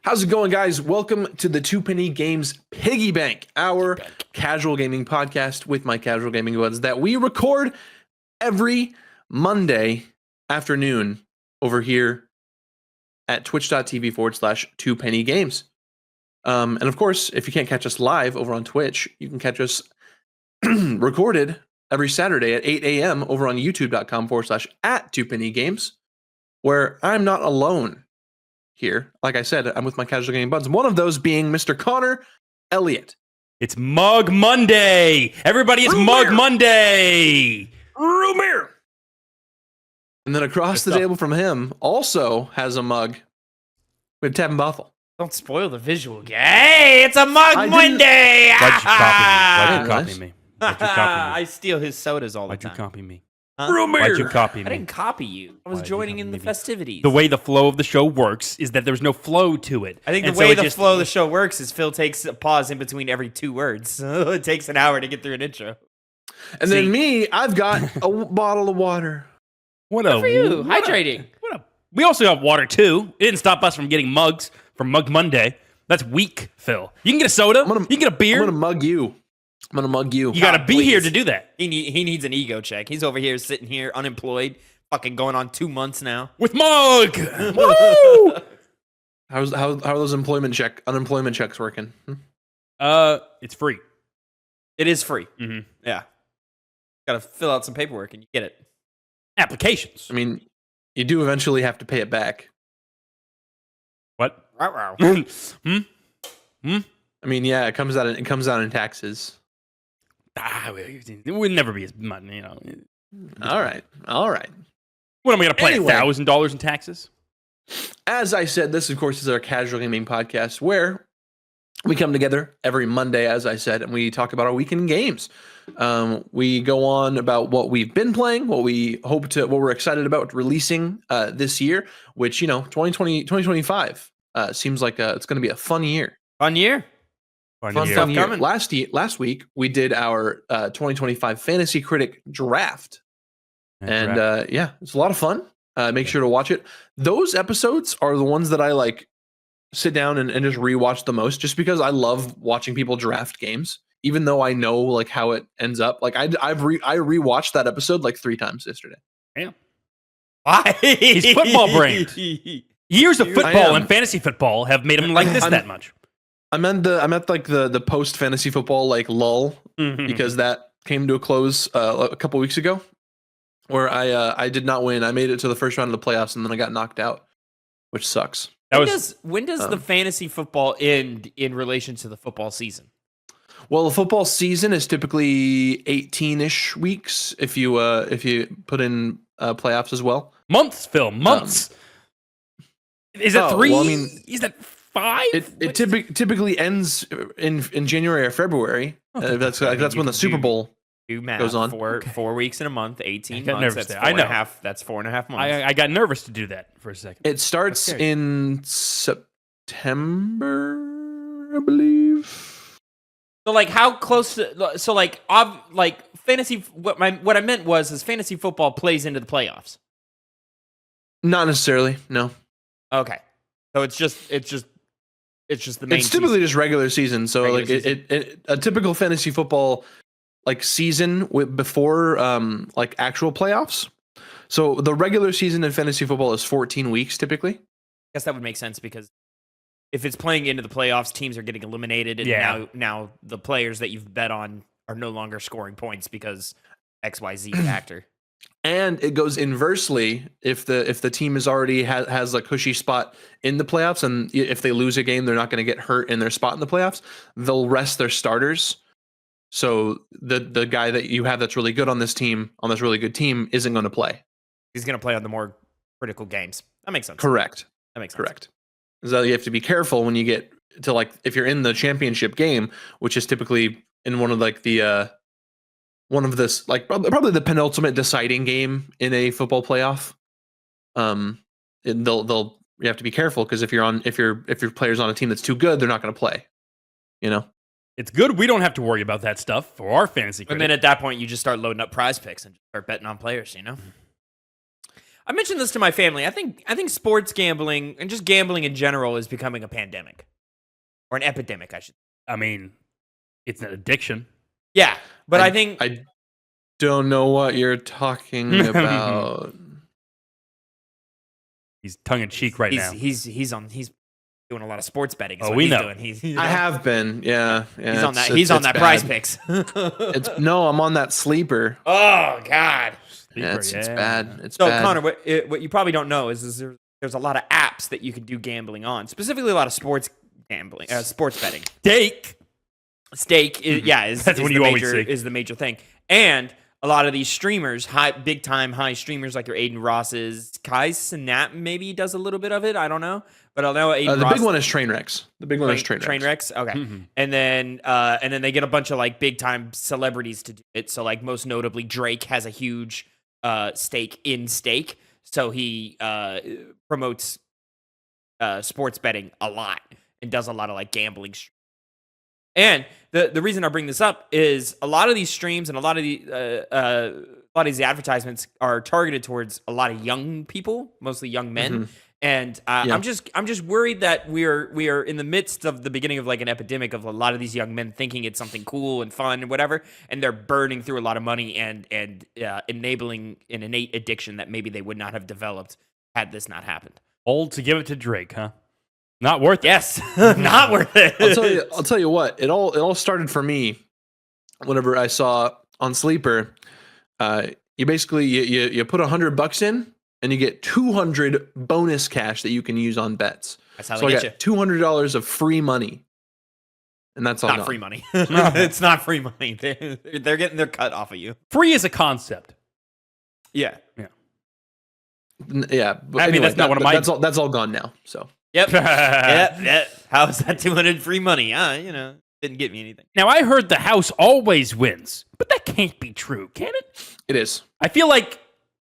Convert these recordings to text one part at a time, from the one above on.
How's it going, guys? Welcome to the TwoPennyGames Piggy Bank, our casual gaming podcast with my casual gaming buds that we record every Monday afternoon over here at twitch.tv/TwoPennyGames. And of course, if you can't catch us live over on Twitch, you can catch us recorded every Saturday at 8 a.m. over on youtube.com/@TwoPennyGames, where I'm not alone here. Like I said, I'm with my casual gaming buds. One of those being Mr. Connor Elliott. It's Mug Monday. Everybody, it's Mug Monday. Rumor. And then across the table from him also has a mug. We have Tavin Bothel. Don't spoil the visual. Hey, it's a Mug Monday. Why'd you copy me? I steal his sodas all the time. Why'd you copy me? Rumor. Why'd you copy me? I didn't copy you. I was joining in the festivities. The way the flow of the show works is that there's no flow to it. I think the way the flow of the show works is Phil takes a pause in between every two words. It takes an hour to get through an intro. And then me, I've got a bottle of water. What Good for you. Hydrating. We also have water, too. It didn't stop us from getting mugs from Mug Monday. That's weak, Phil. You can get a soda. You can get a beer. I'm going to mug you. I'm going to mug you. You got to be here to do that. He needs an ego check. He's over here sitting here unemployed, fucking going on 2 months now. With Mug! Woo! How are those unemployment checks working? It's free. It is free. Mm-hmm. Yeah. Got to fill out some paperwork and you get it. Applications. I mean, you do eventually have to pay it back. What? I mean, yeah, it comes out in taxes. It would never be as much, you know. All right. What am I going to pay? Anyway. $1,000 in taxes? As I said, this, of course, is our casual gaming podcast where we come together every Monday, as I said, and we talk about our weekend games. We go on about what we've been playing, what we're excited about releasing this year, which, 2025 seems like it's going to be a fun year. Fun year. Fun year. Last week, we did our 2025 Fantasy Critic Draft. And it's a lot of fun. Make sure to watch it. Those episodes are the ones that I sit down and just rewatch the most, just because I love watching people draft games, even though I know how it ends up. I rewatched that episode 3 times yesterday. Damn. Why? He's football brained. Years of football and fantasy football have made him like this that much. I'm at the post fantasy football lull, because that came to a close a couple weeks ago, where I did not win. I made it to the first round of the playoffs and then I got knocked out, which sucks. When does the fantasy football end in relation to the football season? Well, the football season is typically 18-ish weeks if you put in playoffs as well. Months, Phil. Months. Is it 3? Well, I mean, is that 5? It typically ends in January or February. That's when the Super Bowl goes on. 4 weeks in a month, 18 got months. nervous That's there. I know. That's 4.5 months. I got nervous to do that for a second. It starts in September, I believe. So how close to fantasy? What I meant was fantasy football plays into the playoffs. Not necessarily. No. Okay. So it's just the main. It's typically just regular season. So Regular season. a typical fantasy football season before actual playoffs. So the regular season in fantasy football is 14 weeks typically. I guess that would make sense because if it's playing into the playoffs, teams are getting eliminated, and now the players that you've bet on are no longer scoring points because XYZ factor. And it goes inversely if the team is already has a cushy spot in the playoffs, and if they lose a game, they're not going to get hurt in their spot in the playoffs. They'll rest their starters. So the guy that you have that's really good on this really good team, isn't going to play. He's going to play on the more critical games. That makes sense. Correct. That makes sense. Correct. So you have to be careful when you get to if you're in the championship game, which is typically in one of the one of this probably the penultimate deciding game in a football playoff. You have to be careful because if your player's on a team that's too good, they're not going to play. It's good we don't have to worry about that stuff for our fantasy critic. And then at that point, you just start loading up prize picks and start betting on players, I mentioned this to my family. I think sports gambling and just gambling in general is becoming a pandemic or an epidemic, I should. I mean, it's an addiction. Yeah, but I don't know what you're talking about. He's tongue in cheek right now. He's doing a lot of sports betting. Oh, we know. Doing. I have been. Yeah. He's on that. He's on that Prize Picks. No, I'm on that sleeper. Oh God. It's bad. It's so bad. Connor, what you probably don't know is there's a lot of apps that you can do gambling on. Specifically, a lot of sports gambling, sports betting. Stake is That's what you always see. Is the major thing, and a lot of these streamers, big time high streamers like your Aiden Ross's, Kai Cenat maybe does a little bit of it. I don't know, but I'll know Aiden the Ross. big one is Trainwrecks. The big one is Trainwrecks. Okay, and then they get a bunch of like big time celebrities to do it. So like most notably, Drake has a huge stake in Stake, so he promotes sports betting a lot and does a lot of like gambling. And the reason I bring this up is a lot of these streams and a lot of these advertisements are targeted towards a lot of young people, mostly young men. And I'm just worried that we are in the midst of the beginning of like an epidemic of a lot of these young men thinking it's something cool and fun and whatever, and they're burning through a lot of money and enabling an innate addiction that maybe they would not have developed had this not happened. Old to give it to Drake, huh? Not worth it. Yes, not worth it. I'll tell you what. It all started for me whenever I saw on Sleeper. You basically you put $100 in and you get 200 bonus cash that you can use on bets. That's how so they I get got $200 of free money, and that's all. Not free money. It's not free money. They're getting their cut off of you. Free is a concept. Yeah. But I mean, that's not one of my. That's all gone now. So. Yep. Yep. How's that 200 free money? Didn't get me anything. Now, I heard the house always wins, but that can't be true, can it? It is. I feel like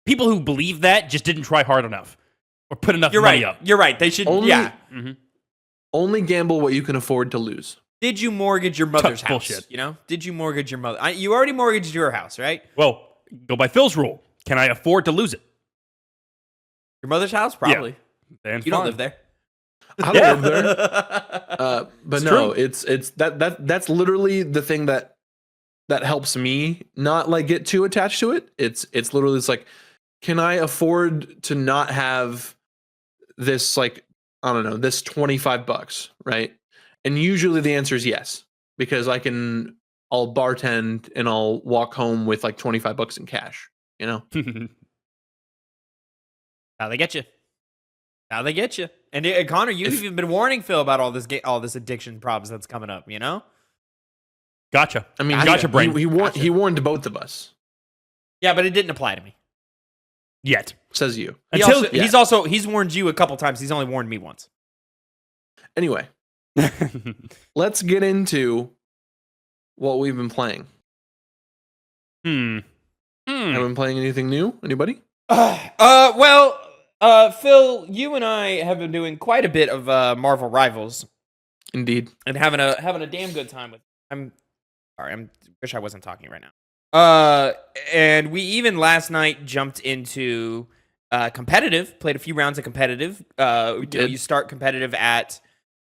people who believe that just didn't try hard enough or put enough money up. You're right. They should. Only gamble what you can afford to lose. Did you mortgage your mother's house? Bullshit. Did you mortgage your mother? You already mortgaged your house, right? Well, go by Phil's rule. Can I afford to lose it? Your mother's house? Probably. Yeah. You don't live there. I don't live there. But no, true. It's that's literally the thing that helps me not like get too attached to it. It's literally like, can I afford to not have this, like, I don't know, this $25, right? And usually the answer is yes, because I'll bartend and I'll walk home with like $25 in cash, you know? How they get you. And Connor, you've even been warning Phil about all this addiction problems that's coming up, you know? Gotcha. I mean, gotcha, brain. He warned both of us. Yeah, but it didn't apply to me. Yet. Says you. He's warned you a couple times. He's only warned me once. Anyway, let's get into what we've been playing. Have been playing anything new? Anybody? Phil, you and I have been doing quite a bit of Marvel Rivals. Indeed. And having a damn good time with. I'm sorry. Wish I wasn't talking right now. And we even last night jumped into competitive. Played a few rounds of competitive. You start competitive at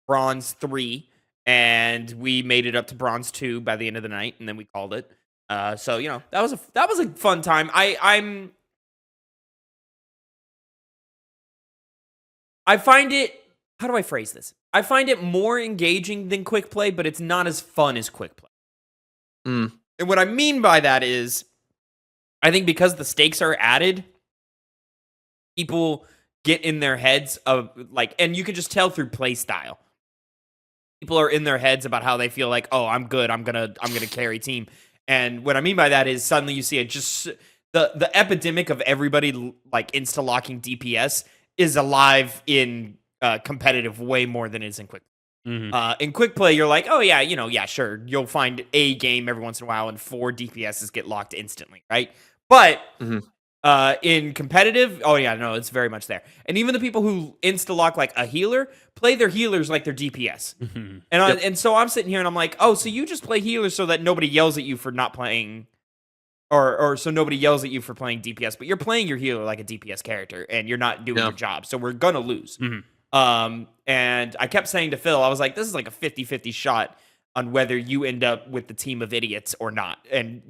Bronze 3, and we made it up to Bronze 2 by the end of the night, and then we called it. So that was a fun time. I find it, how do I phrase this? I find it more engaging than quick play, but it's not as fun as quick play. And what I mean by that is, I think because the stakes are added, people get in their heads of like, and you can just tell through play style. People are in their heads about how they feel like, oh, I'm good, I'm gonna carry team. And what I mean by that is suddenly you see it just the epidemic of everybody like insta-locking DPS is alive in competitive way more than it is in quick. In quick play, you're like, oh yeah, sure. You'll find a game every once in a while and 4 DPSs get locked instantly, right? But in competitive, oh yeah, no, it's very much there. And even the people who insta-lock like a healer play their healers like their DPS. And so I'm sitting here and I'm like, oh, so you just play healers so that nobody yells at you for not playing or so nobody yells at you for playing DPS, but you're playing your healer like a DPS character, and you're not doing your job. So we're gonna lose. And I kept saying to Phil, I was like, this is like a 50-50 shot on whether you end up with the team of idiots or not. And,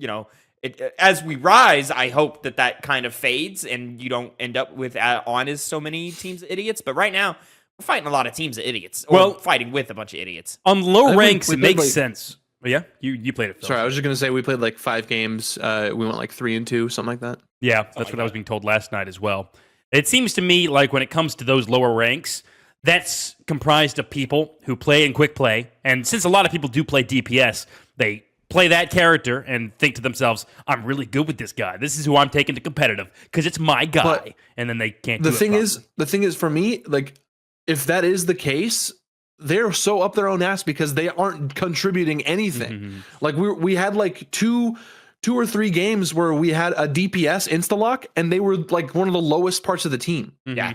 as we rise, I hope that kind of fades and you don't end up with on as so many teams of idiots. But right now, we're fighting a lot of teams of idiots. Or fighting with a bunch of idiots. On low ranks, it makes sense. But yeah, you played it, Phil. Sorry, I was just going to say we played like 5 games. We went like 3-2, something like that. Yeah, that's what I was being told last night as well. It seems to me like when it comes to those lower ranks, that's comprised of people who play in quick play. And since a lot of people do play DPS, they play that character and think to themselves, I'm really good with this guy. This is who I'm taking to competitive because it's my guy. But and then they can't do it properly. The thing is for me, like, if that is the case, they're so up their own ass because they aren't contributing anything. Like we had like two or 3 games where we had a DPS insta-lock and they were like one of the lowest parts of the team. Yeah.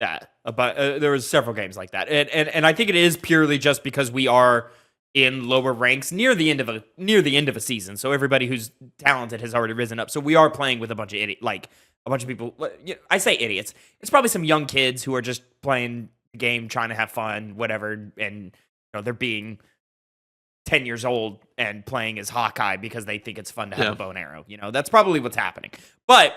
But there was several games like that, and I think it is purely just because we are in lower ranks near the end of a season. So everybody who's talented has already risen up. So we are playing with a bunch of people. I say idiots. It's probably some young kids who are just playing the game, trying to have fun, whatever, and they're being 10 years old and playing as Hawkeye because they think it's fun to have a bow and arrow. That's probably what's happening. But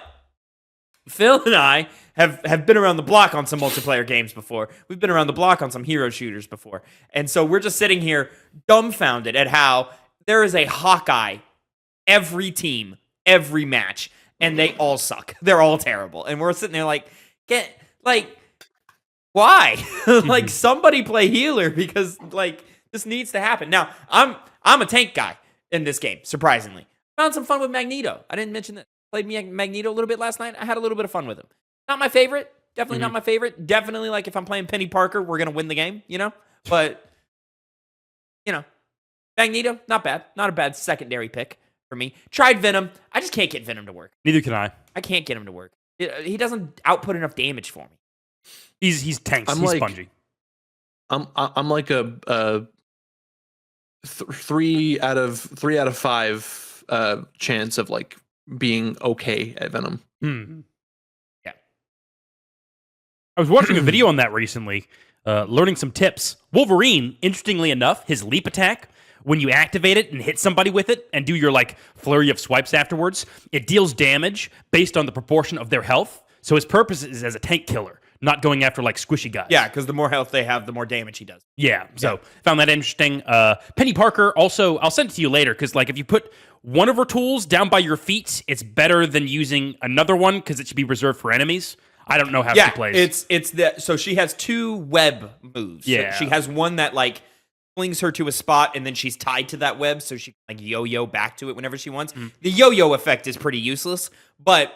Phil and I have been around the block on some multiplayer games before. We've been around the block on some hero shooters before. And so we're just sitting here dumbfounded at how there is a Hawkeye every team, every match, and they all suck. They're all terrible. And we're sitting there why? Like, somebody play healer because, this needs to happen. Now, I'm a tank guy in this game, surprisingly. Found some fun with Magneto. I didn't mention that. Played Magneto a little bit last night. I had a little bit of fun with him. Not my favorite. Definitely not my favorite. Definitely, if I'm playing Penny Parker, we're going to win the game, But, Magneto, not bad. Not a bad secondary pick for me. Tried Venom. I just can't get Venom to work. Neither can I. I can't get him to work. He doesn't output enough damage for me. He's tanks. He's spongy. I'm like a 3 out of 5 chance of being okay at Venom. Yeah. I was watching a video on that recently, learning some tips. Wolverine, interestingly enough, his leap attack, when you activate it and hit somebody with it and do your flurry of swipes afterwards, it deals damage based on the proportion of their health. So his purpose is as a tank killer, not going after squishy guys. Yeah, because the more health they have, the more damage he does. Yeah, so found that interesting. Penny Parker, also, I'll send it to you later, because if you put one of her tools down by your feet, it's better than using another one, because it should be reserved for enemies. I don't know how she plays. It's that. So she has 2 web moves. Yeah. So she has one that flings her to a spot, and then she's tied to that web, so she can yo-yo back to it whenever she wants. The yo-yo effect is pretty useless, but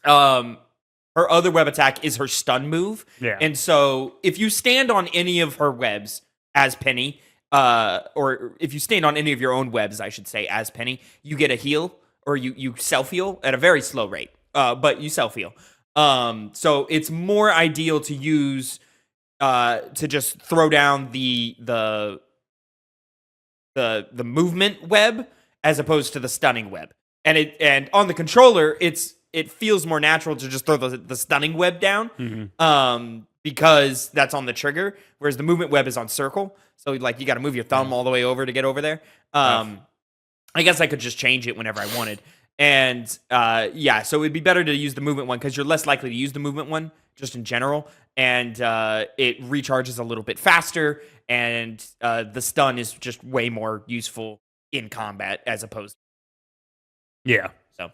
her other web attack is her stun move. Yeah. And so if you stand on any of her webs as Penny, or if you stand on any of your own webs, I should say, as Penny, you get a heal, or you self-heal at a very slow rate, but you self-heal. So it's more ideal to use to just throw down the movement web as opposed to the stunning web. And on the controller, it feels more natural to just throw the stunning web down, because that's on the trigger, whereas the movement web is on circle. So you got to move your thumb all the way over to get over there. I guess I could just change it whenever I wanted. And so it'd be better to use the movement one because you're less likely to use the movement one just in general. And it recharges a little bit faster, and the stun is just way more useful in combat as opposed. Yeah. So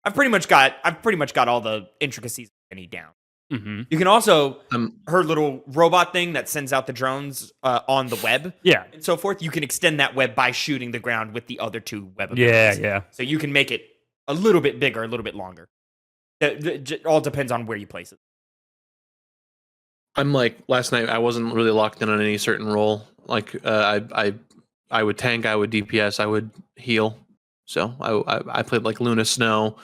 I've pretty much got all the intricacies of Penny down. You can also her little robot thing that sends out the drones on the web, and so forth. You can extend that web by shooting the ground with the other 2 web abilities. Yeah. So you can make it a little bit bigger, a little bit longer. It all depends on where you place it. I'm last night I wasn't really locked in on any certain role. I would tank, I would DPS, I would heal. So I played Luna Snow.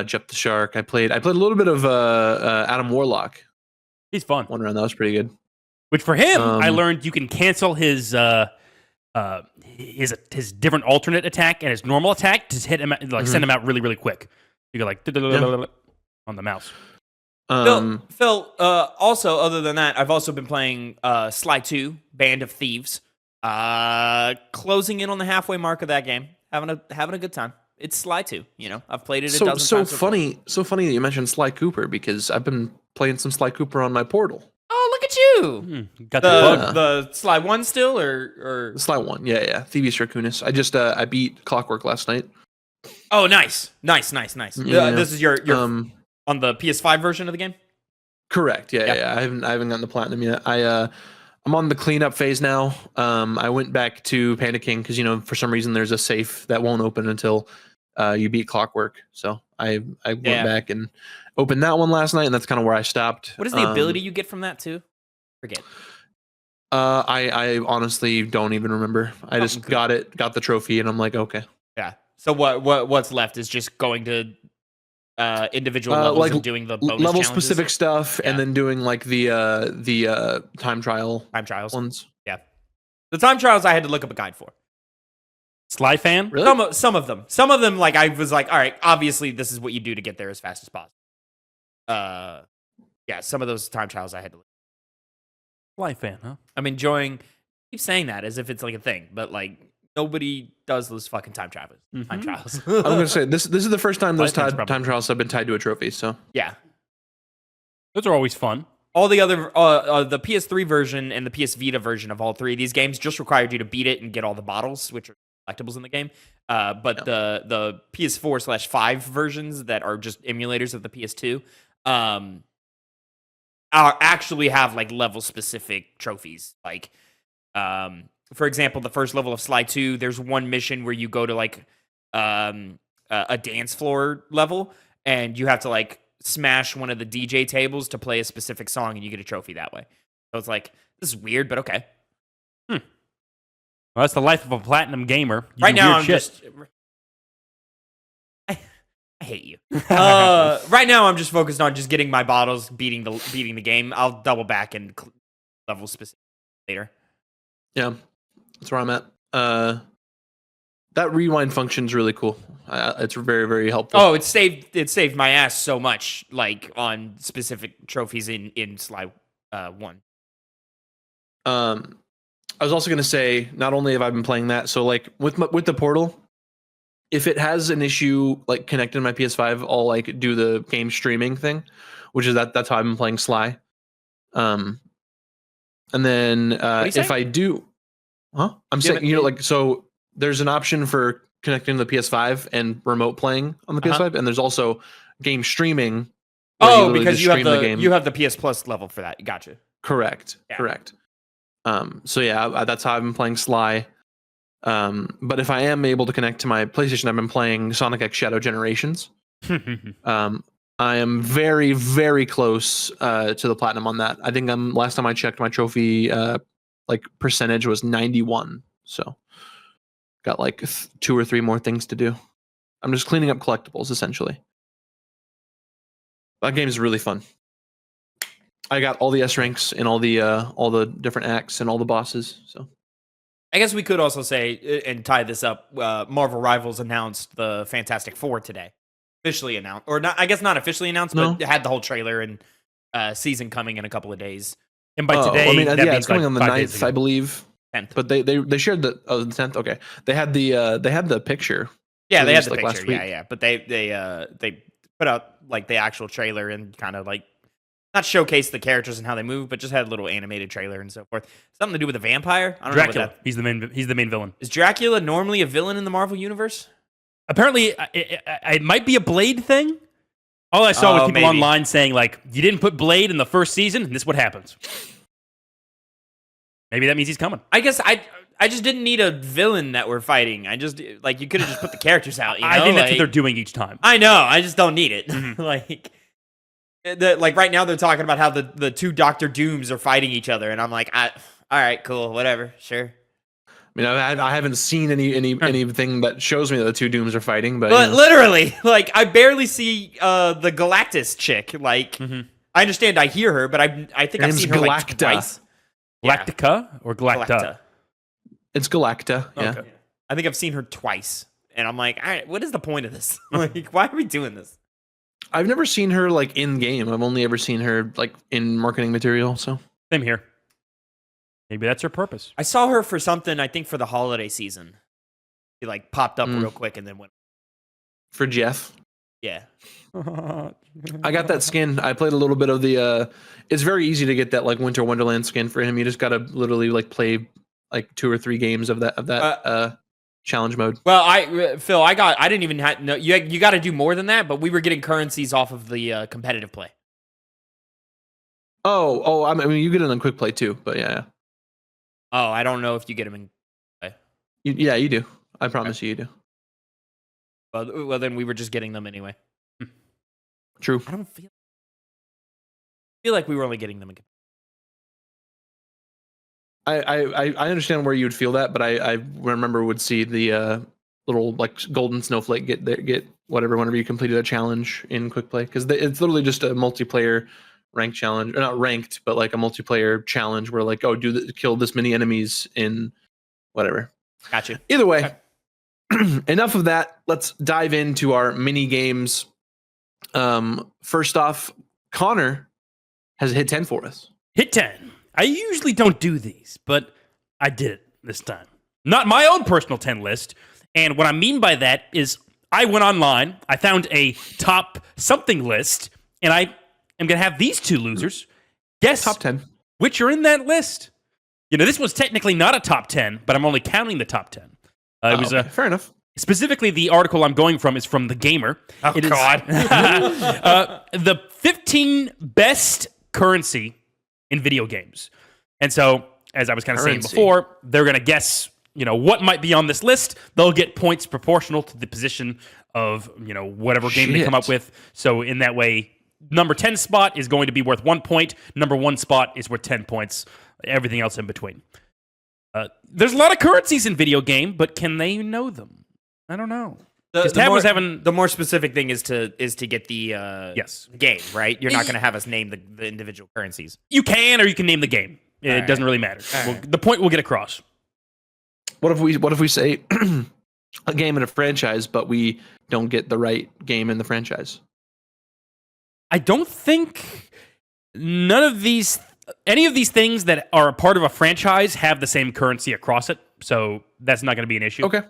Jep the Shark. I played a little bit of Adam Warlock. He's fun. One round that was pretty good. Which for him, I learned you can cancel his his different alternate attack and his normal attack to hit him, like send him out really, really quick. You go like on the mouse. Phil, also, other than that, I've also been playing Sly 2, Band of Thieves. Closing in on the halfway mark of that game. Having a good time. It's Sly 2, I've played it a dozen times. So funny that you mentioned Sly Cooper, because I've been playing some Sly Cooper on my Portal. Oh, look at you! Got the the Sly 1 still, or Sly 1, yeah. Thieves Raccoonus. I just I beat Clockwork last night. Oh, nice. Yeah. This is your on the PS5 version of the game? Correct. Yeah. I haven't gotten the platinum yet. I'm on the cleanup phase now. I went back to panicking because for some reason there's a safe that won't open until you beat Clockwork. So I went back and opened that one last night, and that's kind of where I stopped. What is the ability you get from that too? Forget. I honestly don't even remember. I just got the trophy, and I'm like, okay. Yeah. So what's left is just going to individual levels and doing the bonus level challenges? Specific stuff, and then doing like the time trials ones. Yeah, the time trials I had to look up a guide for. Sly fan? Really? Some of them, like I was like, all right, obviously this is what you do to get there as fast as possible. Some of those time trials I had to look. Sly fan, huh? I'm enjoying. Keep saying that as if it's like a thing, but like nobody does those fucking time trials. I'm gonna say this is the first time those time trials have been tied to a trophy. So yeah, those are always fun. All the other the PS3 version and the PS Vita version of all three of these games just required you to beat it and get all the bottles, which are collectibles in the game. But the PS4/5 versions that are just emulators of the PS2 actually have like level specific trophies. Like, for example, the first level of Sly 2, there's one mission where you go to like a dance floor level, and you have to like smash one of the DJ tables to play a specific song, and you get a trophy that way. So it's like, this is weird, but okay. Well, that's the life of a platinum gamer. Right now, I'm just... I hate you. Right now, I'm just focused on just getting my bottles, beating the game. I'll double back and level specific later. Yeah, that's where I'm at. That rewind function is really cool. It's very, very helpful. Oh, it saved my ass so much, like on specific trophies in Sly 1. I was also going to say, not only have I been playing that, so like with the Portal, if it has an issue like connected to my PS5, I'll like do the game streaming thing, which is that's how I've been playing Sly. And then if I do, I'm saying, like, so there's an option for connecting to the PS5 and remote playing on the PS5, and there's also game streaming. Oh, because you have the PS Plus level for that. Gotcha. Correct. Yeah. Correct. So yeah, that's how I've been playing Sly. But if I am able to connect to my PlayStation, I've been playing Sonic X Shadow Generations. I am very, very close to the platinum on that. I think last time I checked, my trophy like percentage was 91. So got like 2 or 3 more things to do. I'm just cleaning up collectibles essentially. That game is really fun. I got all the S ranks and all the different acts and all the bosses. So I guess we could also say and tie this up. Marvel Rivals announced the Fantastic Four today, officially announced, or not? I guess not officially announced, but it had the whole trailer and season coming in a couple of days. And by today, it's coming on the 9th, I believe. 10th. But they shared the 10th. Okay, they had the picture. Yeah, they had the picture. Yeah. But they put out like the actual trailer and kind of like not showcase the characters and how they move, but just had a little animated trailer and so forth. Something to do with a vampire. I don't know Dracula. He's the main villain. Is Dracula normally a villain in the Marvel universe? Apparently, it might be a Blade thing. All I saw was people online saying like, "You didn't put Blade in the first season, and this is what happens." Maybe that means he's coming. I guess I just didn't need a villain that we're fighting. I just like you could have just put the characters out. You know? I think that's what they're doing each time. I know. I just don't need it. Like right now they're talking about how the 2 Doctor Dooms are fighting each other, and I'm like, all right, cool, whatever, sure. I mean, I haven't seen anything that shows me that the 2 Dooms are fighting, but literally, like I barely see the Galactus chick. Like I understand, I hear her, but I think I've seen her like twice. Galactica or Galacta? It's Galacta. Yeah. Okay. I think I've seen her twice, and I'm like, all right, what is the point of this? Like, why are we doing this? I've never seen her like in game. I've only ever seen her like in marketing material. So Same here. Maybe that's her purpose. I saw her for something, I think for the holiday season. She like popped up real quick and then went. for Jeff, Yeah. I got that skin. I played a little bit of the. It's very easy to get that like Winter Wonderland skin for him. You just gotta literally like play like 2 or 3 games of that challenge mode. Well, Phil, I didn't even have no. You got to do more than that, but we were getting currencies off of the competitive play. Oh, I mean, you get it in quick play too, but yeah. Oh, I don't know if you get them in. You do. I promise you do. Well, then we were just getting them anyway. True. I don't feel like we were only getting them in. I understand where you'd feel that, but I remember would see the little like golden snowflake get whatever whenever you completed a challenge in quick play, because it's literally just a multiplayer ranked challenge, or not ranked, but like a multiplayer challenge where like, oh, kill this many enemies in whatever. Gotcha. Either way, enough of that. Let's dive into our mini games. First off, Connor has hit 10 for us. Hit 10. I usually don't do these, but I did it this time. Not my own personal 10 list. And what I mean by that is I went online, I found a top something list, and I am going to have these 2 losers guess Top 10. which are in that list. You know, this was technically not a top 10, but I'm only counting the top 10. It was fair enough. Specifically, the article I'm going from is from The Gamer. Oh, It is, God. the 15 best currency in video games. And so, as I was kind of saying before, they're going to guess, you know, what might be on this list. They'll get points proportional to the position of, you know, whatever game they come up with. So in that way, number 10 spot is going to be worth 1 point. Number 1 spot is worth 10 points. Everything else in between. There's a lot of currencies in video game, but can they know them? I don't know. The more specific thing is to get the yes game, right? You're not going to have us name the individual currencies. You can, or you can name the game. It doesn't really matter. The point will get across. What if we say a game in a franchise, but we don't get the right game in the franchise? I don't think any of these things that are a part of a franchise have the same currency across it. So that's not going to be an issue. Okay.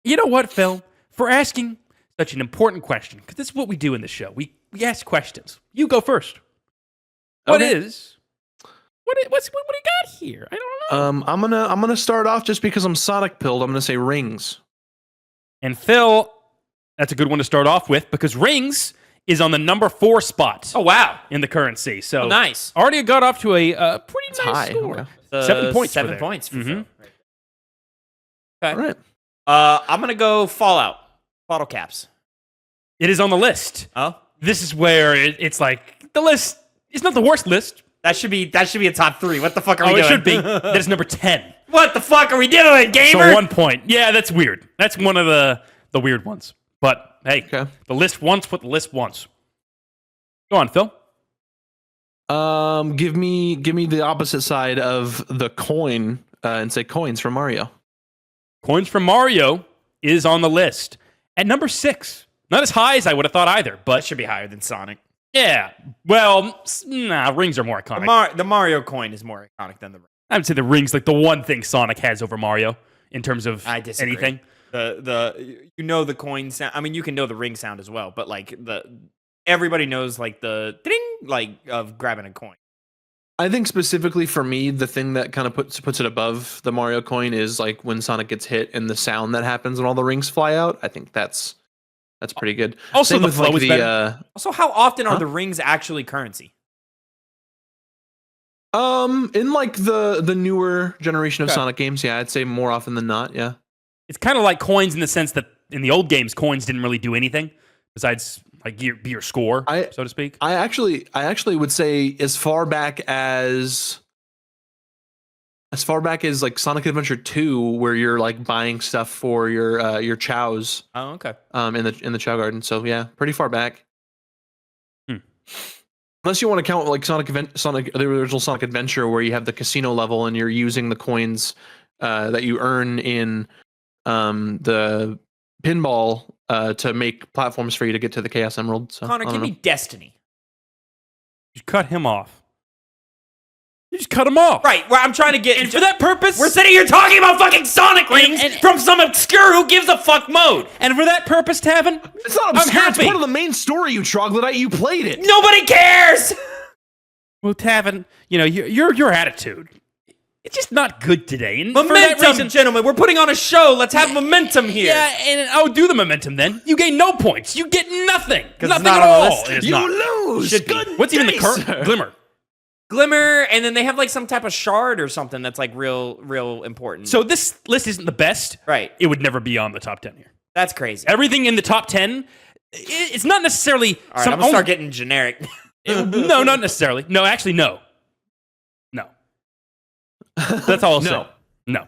You know what, Phil? For asking such an important question, because this is what we do in this show. We ask questions. You go first. What do you got here? I don't know. I'm gonna start off just because I'm Sonic pilled. I'm gonna say rings. And Phil, that's a good one to start off with because rings is on the number 4 spot. Oh wow! In the currency, so nice. Already got off to a pretty nice high. score. Okay. 7 points. 7 points. For Phil. Okay. All right. I'm gonna go Fallout bottle caps. It is on the list. Oh, this is where it's like the list. It's not the worst list. That should be a top 3. What the fuck are we doing? It should be. That's number 10. What the fuck are we doing, gamer? So 1 point. Yeah, that's weird. That's one of the weird ones. But hey, The list wants what the list wants. Go on, Phil. Give me the opposite side of the coin and say coins from Mario. Coins from Mario is on the list at number 6. Not as high as I would have thought either, but that should be higher than Sonic. Yeah. Well, rings are more iconic. The Mario coin is more iconic than the ring. I would say the ring's like the one thing Sonic has over Mario in terms of anything. The coin sound. I mean, you can know the ring sound as well, but like everybody knows like the ding, like of grabbing a coin. I think specifically for me, the thing that kind of puts it above the Mario coin is like when Sonic gets hit and the sound that happens when all the rings fly out. I think that's pretty good. Also, same the with flow like is better. Also, how often are the rings actually currency? In like the newer generation of Sonic games, yeah, I'd say more often than not, yeah. It's kind of like coins in the sense that in the old games, coins didn't really do anything besides like be your score, so to speak. I actually would say as far back as like Sonic Adventure 2, where you're like buying stuff for your chows. Oh, okay. In the Chow Garden. So yeah, pretty far back. Unless you want to count like the original Sonic Adventure, where you have the casino level and you're using the coins that you earn in the pinball to make platforms for you to get to the Chaos Emerald. So, Connor, give me Destiny. You cut him off. You just cut him off. Right, where I'm trying to get... And for that purpose... We're sitting here talking about fucking Sonic Rings from some obscure who gives a fuck mode. And for that purpose, Tavin, it's not obscure. It's part of the main story, you troglodyte. You played it. Nobody cares! Well, Tavin, your attitude, it's just not good today. And momentum, gentlemen. We're putting on a show. Let's have momentum here. Yeah, and I'll do the momentum then. You gain no points. You get nothing. Nothing at all. You lose. What's even the current Glimmer, and then they have like some type of shard or something that's like real important. So this list isn't the best. Right. It would never be on the top 10 here. That's crazy. Everything in the top 10, it's not necessarily... All right, I'm going to start getting generic. No, not necessarily. No, actually, no. No. That's all I'll say. No.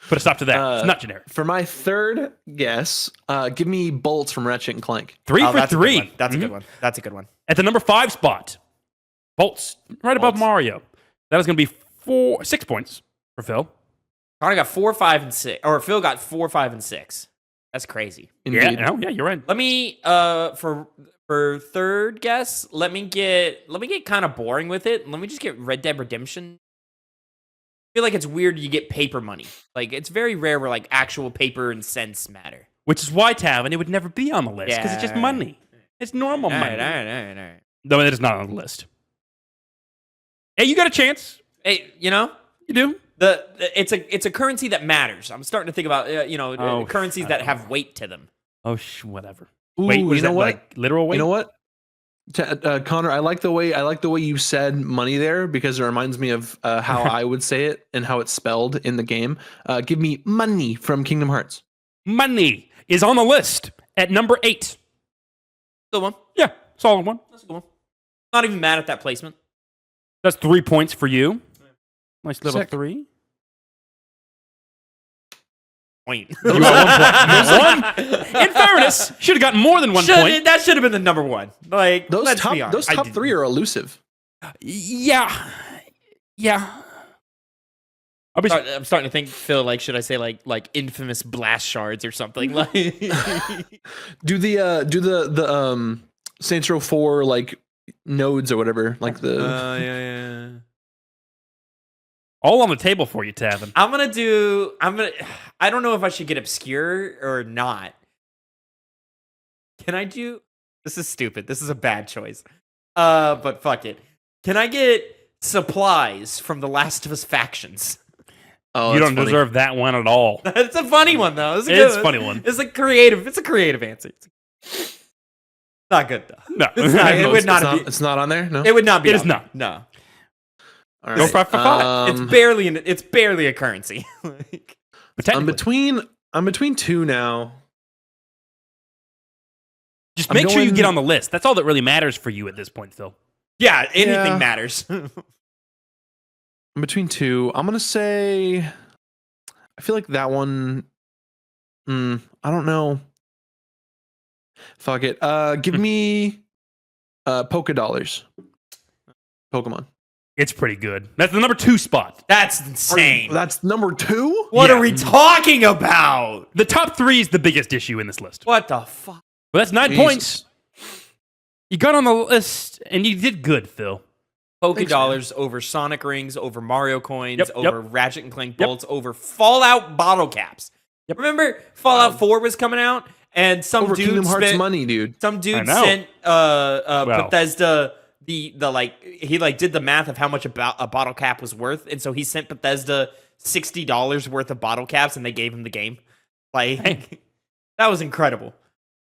Put a stop to that. It's not generic. For my third guess, give me Bolts from Ratchet and Clank. 3 for 3. That's a good one. That's a good one. At the number 5 spot, Bolts, right above Mario. That is going to be 6 points for Phil. Connor got 4, 5, and 6. Or Phil got 4, 5, and 6. That's crazy. Indeed. Yeah, you're right. Let me for third guess, let me get kind of boring with it. Let me just get Red Dead Redemption. I feel like it's weird you get paper money. Like, it's very rare where like actual paper and cents matter. Which is why, Tavin, it would never be on the list because it's just money. It's normal money. All right. No, it is not on the list. Hey, you got a chance. Hey, you do. It's a currency that matters. I'm starting to think about currencies that have weight to them. Oh, whatever. Ooh, wait, you know what? Like literal weight? You know what? Connor, I like the way you said money there because it reminds me of how I would say it and how it's spelled in the game. Give me money from Kingdom Hearts. Money is on the list at number 8. Good one. Yeah, solid one. That's a good one. Not even mad at that placement. That's 3 points for you. Nice little 3. Point. You got 1 point. In fairness, should have gotten more than 1 point. That should have been the number 1. Like, those top 3 are elusive. Yeah. I'm starting to think, Phil, like, should I say like infamous blast shards or something? Like, do the Saints Row 4 like nodes or whatever, like the yeah. All on the table for you, Tavin. I don't know if I should get obscure or not. Can I do? This is stupid. This is a bad choice. But fuck it. Can I get supplies from the Last of Us factions? Oh, you don't deserve that one at all. It's a funny one though. It's a funny one. It's a creative answer. Not good though. No, it's not on there. No, it would not be. It is not. No. All right. Go 5 for 5. It's barely a currency. But I'm between 2 now. Just make sure you get on the list. That's all that really matters for you at this point, Phil. Yeah, anything matters. I'm between 2. I'm gonna say, I feel like that one. I don't know. Fuck it. Give me Polka Dollars. Pokemon. It's pretty good. That's the number 2 spot. That's insane. That's number 2? What are we talking about? The top 3 is the biggest issue in this list. What the fuck? Well, that's 9 points. You got on the list, and you did good, Phil. Polka Dollars over Sonic Rings, over Mario Coins, over Ratchet and Clank Bolts, over Fallout bottle caps. Remember Fallout 4 was coming out, and some over dude Kingdom Hearts spent money, dude. Some dude sent Bethesda he did the math of how much a bottle cap was worth, and so he sent Bethesda $60 worth of bottle caps, and they gave him the game. Like, that was incredible.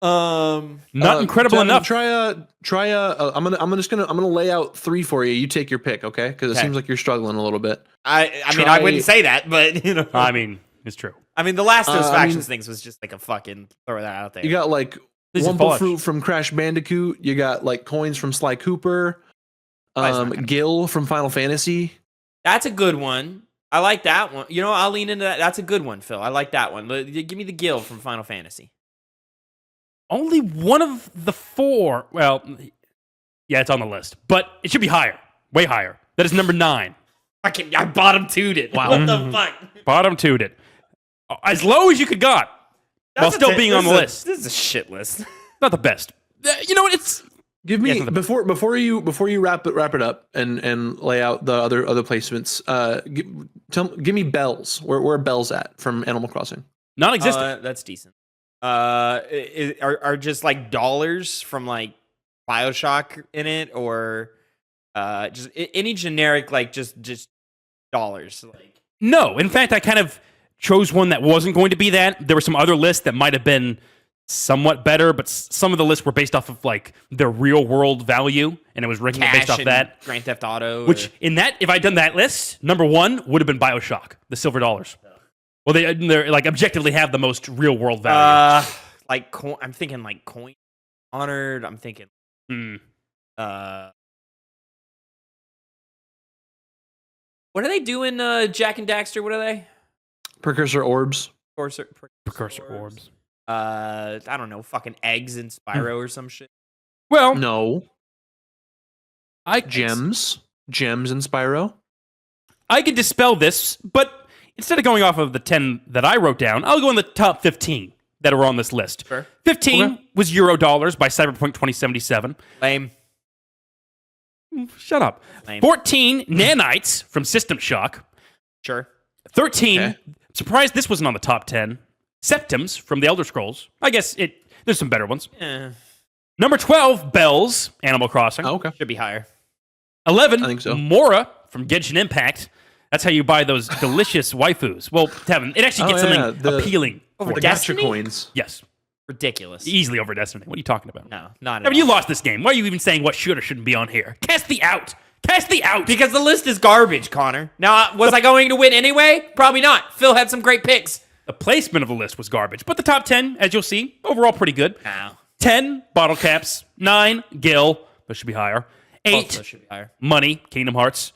Not incredible enough. I'm gonna lay out 3 for you. You take your pick, okay? Because it seems like you're struggling a little bit. I mean, I wouldn't say that, but I mean, it's true. I mean, the Last of Us factions things was just like a fucking throw that out there. You got like Wumpa Fruit from Crash Bandicoot. You got like coins from Sly Cooper. Gil from Final Fantasy. That's a good one. I like that one. I'll lean into that. That's a good one, Phil. I like that one. Give me the Gil from Final Fantasy. Only one of the 4. Well, Yeah, it's on the list. But it should be higher. Way higher. That is number 9. I bottom two'd it. Wow. What the fuck? Bottom two'd it. As low as you could got. While still being on the list. This is a shit list. Not the best. You know what? It's... Give me before you wrap it up and lay out the other placements. Give me bells. Where are bells at from Animal Crossing? Non-existent. That's decent. Are just like dollars from like BioShock in it, or just any generic like just dollars? Like no. In fact, I kind of chose one that wasn't going to be that. There were some other lists that might have been somewhat better, but some of the lists were based off of like their real world value, and it was ranking it based off that. Grand Theft Auto, which in that, if I'd done that list, number 1 would have been BioShock, the silver dollars. Well, they're like objectively have the most real world value. I'm thinking like coin honored. I'm thinking. What are they doing? Jack and Daxter. What are they? Precursor orbs. Precursor orbs. I don't know, fucking eggs in Spyro or some shit. Well, no. Gems in Spyro. I could dispel this, but instead of going off of the 10 that I wrote down, I'll go in the top 15 that are on this list. Sure. 15 was Eurodollars by Cyberpunk 2077. Lame. Shut up. Lame. 14 Nanites from System Shock. Sure. 13. Surprised this wasn't on the top 10. Septims from the Elder Scrolls. I guess there's some better ones. Yeah. Number 12, Bells, Animal Crossing. Oh, okay. Should be higher. 11, I think so. Mora from Genshin Impact. That's how you buy those delicious waifus. Well, Tavin, it actually gets something appealing. Over the Destiny? gacha coins. Yes. Ridiculous. Easily over Destiny. What are you talking about? No, not at Tavin, all. you lost this game. Why are you even saying what should or shouldn't be on here? Cast the out. Cast the out. Because the list is garbage, Connor. Now, was I going to win anyway? Probably not. Phil had some great picks. The placement of the list was garbage, but the top 10, as you'll see, overall pretty good. No. 10, Bottle Caps. 9, Gil. That should be higher. 8, Should be higher. Money, Kingdom Hearts.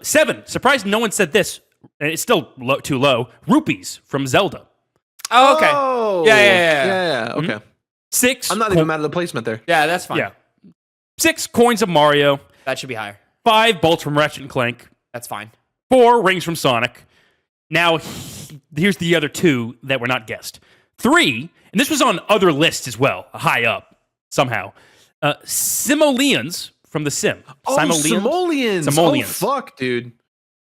7, surprised no one said this, and it's still too low, Rupees from Zelda. Oh, okay. Oh. Yeah. Okay. Mm-hmm. 6. I'm not even mad at the placement there. Yeah, that's fine. Yeah. 6, Coins of Mario. That should be higher. 5, Bolts from Ratchet and Clank. That's fine. 4, Rings from Sonic. Now, here's the other 2 that were not guessed. 3, and this was on other lists as well, high up, somehow. Simoleons from The Sim. Oh, Simoleons. Oh, fuck, dude.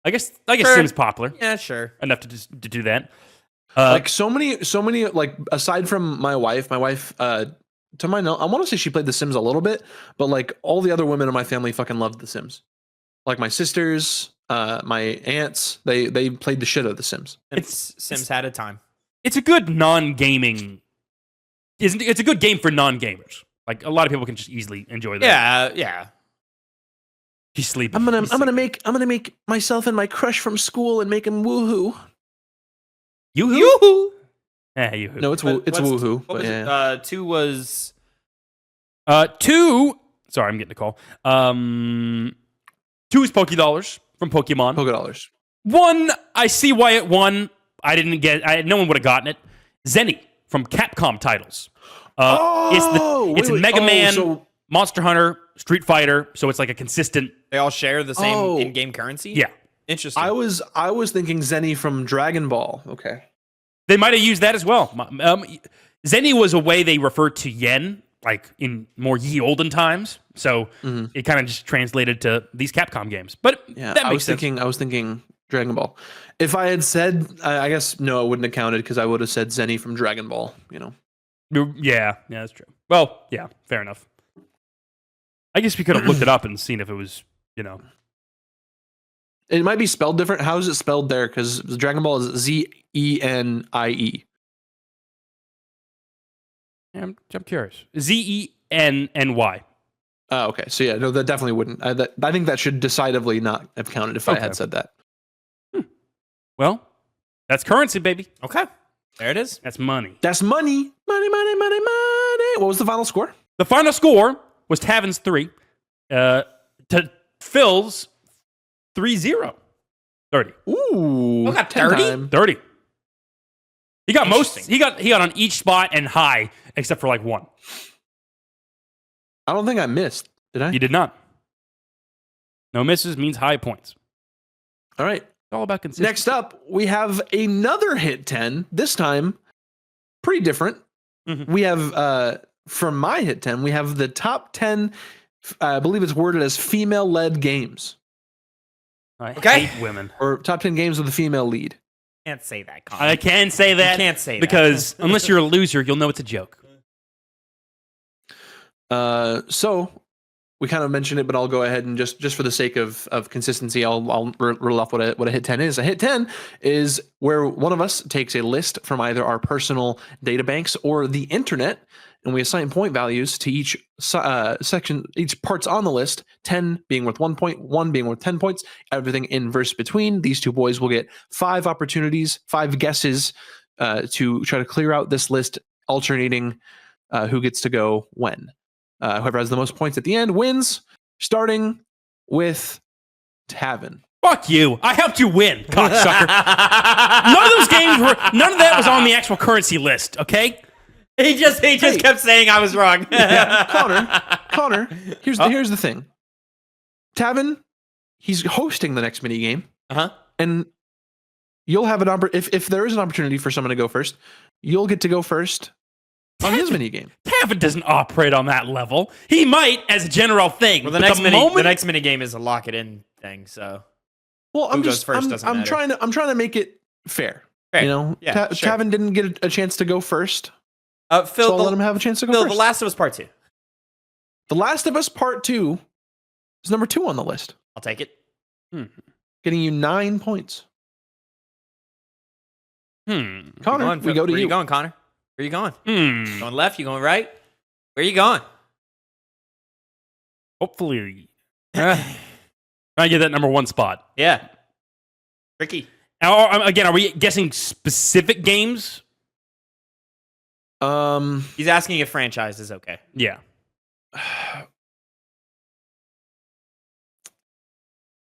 I guess Sure. Sim's popular. Yeah, sure. Enough to do that. Like so many, like aside from my wife, to my knowledge, I want to say she played The Sims a little bit, but like all the other women in my family fucking loved The Sims. Like my sisters, my aunts, they played the shit out of The Sims. Sims had a time. It's a good non-gaming. It's a good game for non-gamers. Like a lot of people can just easily enjoy that. Yeah. He's sleeping. I'm gonna make myself and my crush from school and make him woohoo. Yoo-hoo? Yeah, yoo-hoo. No, it's woohoo. What was Yeah. it? 2 was... 2... Sorry, I'm getting a call. 2 is Pokédollars from Pokemon. $Pokédollars. 1, I see why it won. I didn't get... no one would have gotten it. Zenny from Capcom titles. It's Mega Man, Monster Hunter, Street Fighter, so it's like a consistent... They all share the same in-game currency? Yeah. Interesting. I was thinking Zenny from Dragon Ball. Okay. They might have used that as well. Zenny was a way they referred to yen, like in more ye olden times. So it kind of just translated to these Capcom games. But yeah, that makes sense. I was thinking Dragon Ball. If I had said, I guess no, it wouldn't have counted because I would have said Zenny from Dragon Ball. You know. Yeah, that's true. Well, yeah, fair enough. I guess we could have looked it up and seen if it was, you know. It might be spelled different. How is it spelled there? Because Dragon Ball is Zenie. I'm curious. Zeny. Oh, okay. So yeah, no, that definitely wouldn't. I think that should decidedly not have counted if I had said that. Well, that's currency, baby. Okay. There it is. That's money. That's money. Money. What was the final score? The final score was Tavin's 3 to Phil's 3-0. 30. Ooh. Oh, got 30? 30. He got most. He got on each spot and high except for like 1. I don't think I missed. Did I? You did not. No misses means high points. All right. It's all about consistency. Next up, we have another hit 10. This time, pretty different. Mm-hmm. We have, from my hit 10, we have the top 10, I believe it's worded as female-led games. I hate women. Or top 10 games with a female lead. Can't say that, Connor. I can say that. You can't say that. Because unless you're a loser, you'll know it's a joke. So we kind of mentioned it, but I'll go ahead and just for the sake of consistency, I'll reel off what a hit 10 is. A hit 10 is where one of us takes a list from either our personal data banks or the internet, and we assign point values to each section, each parts on the list, 10 being worth 1 point, 1 being worth 10 points, everything inverse between. These two boys will get 5 opportunities, 5 guesses to try to clear out this list, alternating who gets to go when. Whoever has the most points at the end wins, starting with Tavin. Fuck you. I helped you win, cocksucker. None of that was on the actual currency list, okay? He just kept saying I was wrong. Yeah, Connor, here's the thing. Tavin, he's hosting the next mini game. And you'll have if there is an opportunity for someone to go first, you'll get to go first on his mini game. Tavin doesn't operate on that level. He might as a general thing. Well, the next mini game is a lock it in thing. So, well, I'm trying to make it fair. You know, yeah, sure. Tavin didn't get a chance to go first. Phil, so I'll let him have a chance to go first. The Last of Us Part 2. The Last of Us Part 2 is number 2 on the list. I'll take it. Getting you 9 points. Connor, we go to you. Where you going, Connor? Where you going? You going left? You going right? Where you going? Hopefully. Trying to get that number 1 spot. Yeah. Tricky. Now, again, are we guessing specific games? He's asking if franchise is okay. Yeah.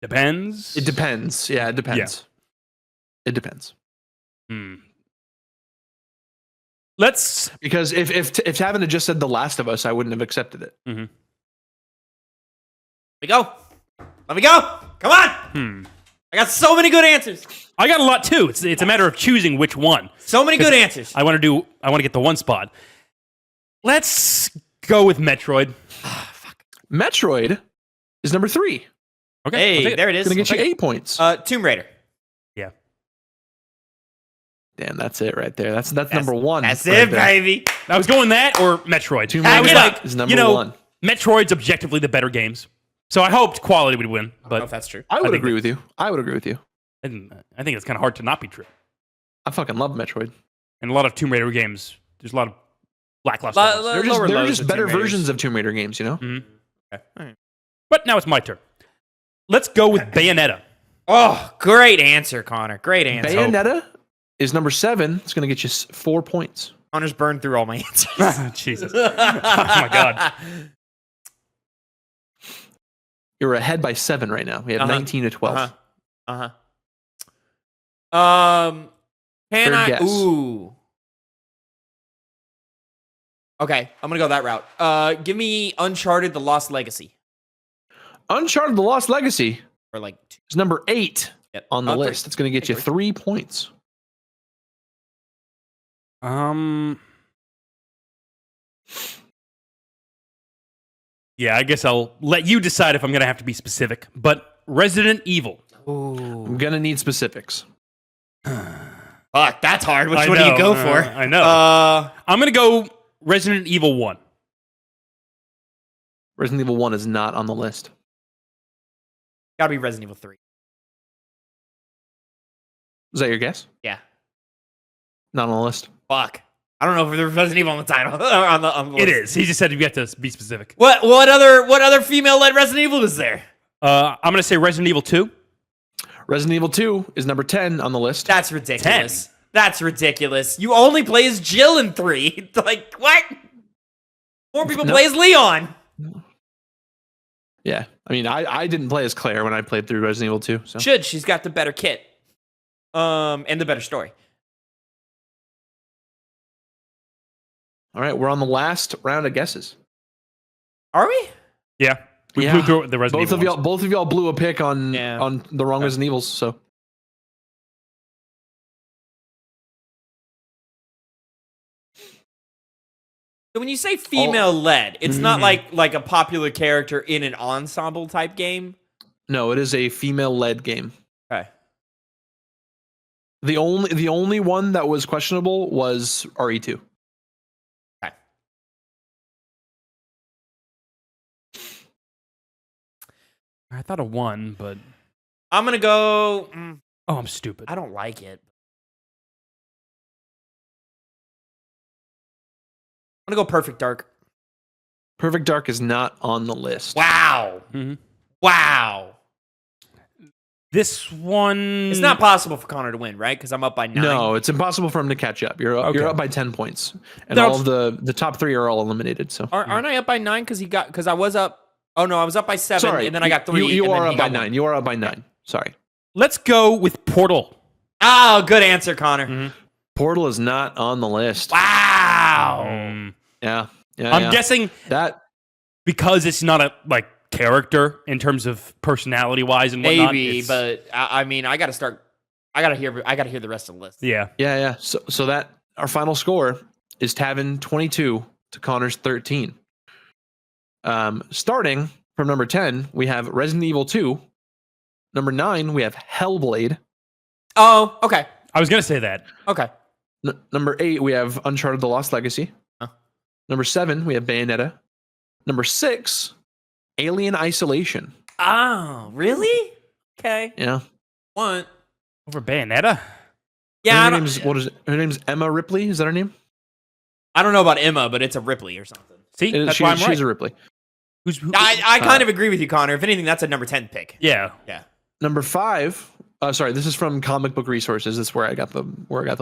Depends. It depends. Yeah, it depends. Yeah. It depends. Because if Tavin had just said The Last of Us, I wouldn't have accepted it. Let me go. Come on. I got so many good answers. I got a lot too. It's a matter of choosing which one. So many good answers. I want to get the 1 spot. Let's go with Metroid. Fuck. Metroid is number 3. Okay. Hey, there it is. Gonna get you 8 points. Tomb Raider. Yeah. Damn, that's it right there. That's number 1. That's it, baby. I was going that or Metroid. Tomb Raider is number 1. Metroid's objectively the better games. So I hoped quality would win. But I don't know if that's true. I would agree with you. I think it's kind of hard to not be true. I fucking love Metroid. And a lot of Tomb Raider games, there's a lot of lackluster ones. They're just better versions of Tomb Raider games, you know? Mm-hmm. Okay. All right. But now it's my turn. Let's go with Bayonetta. Oh, great answer, Connor. Great answer. Bayonetta is number 7. It's going to get you 4 points. Connor's burned through all my answers. Jesus. Oh, my God. You're ahead by 7 right now. We have 19 to 12. Can I? Guess. Ooh. Okay, I'm gonna go that route. Give me Uncharted: The Lost Legacy. Uncharted: The Lost Legacy Or like is number 8 on the list. It's going to get you 3 points. Yeah, I guess I'll let you decide if I'm going to have to be specific. But Resident Evil. Ooh. I'm going to need specifics. Fuck, that's hard. Which one do you go for? I know. I'm going to go Resident Evil 1. Resident Evil 1 is not on the list. Gotta be Resident Evil 3. Is that your guess? Yeah. Not on the list. Fuck. I don't know if there's Resident Evil on the title. on the list. It is. He just said you have to be specific. What other female-led Resident Evil is there? I'm going to say Resident Evil 2. Resident Evil 2 is number 10 on the list. That's ridiculous. 10. That's ridiculous. You only play as Jill in 3. Like, what? More people play as Leon. Yeah. I mean, I didn't play as Claire when I played through Resident Evil 2. So. She's got the better kit. And the better story. All right, we're on the last round of guesses. Are we? Yeah. We blew through the Resident Evil. Both of y'all blew a pick on the wrong Resident Evils. So. So when you say female-led, it's not like a popular character in an ensemble type game? No, it is a female-led game. Okay. The only one that was questionable was RE2. Okay. I thought of one, but I'm going to go... Oh, I'm stupid. I don't like it. I'm going to go Perfect Dark. Perfect Dark is not on the list. Wow. Wow. This one... It's not possible for Connor to win, right? Because I'm up by 9. No, it's impossible for him to catch up. You're up by 10 points. And all of the top 3 are all eliminated. So Aren't I up by 9 because I was up... Oh, no, I was up by 7, and then I got 3. You are up by 9. You are up by 9. Sorry. Let's go with Portal. Oh, good answer, Connor. Portal is not on the list. Wow. Yeah. I'm guessing that because it's not a character in terms of personality wise and whatnot. Maybe, but I mean, I gotta hear the rest of the list. Yeah. So that our final score is Tavin 22 to Connor's 13. Starting from number 10, we have Resident Evil 2. Number 9, we have Hellblade. Oh, okay. I was gonna say that. Okay. Number 8, we have Uncharted: The Lost Legacy. Number 7, we have Bayonetta. Number 6, Alien Isolation. Oh, really? Okay. Yeah. What? Over Bayonetta? Yeah. Her name's Emma Ripley. Is that her name? I don't know about Emma, but it's a Ripley or something. See, that's why I'm right. She's a Ripley. I kind of agree with you, Connor. If anything, that's a number 10 pick. Yeah. Number 5. Sorry, this is from Comic Book Resources. That's where I got the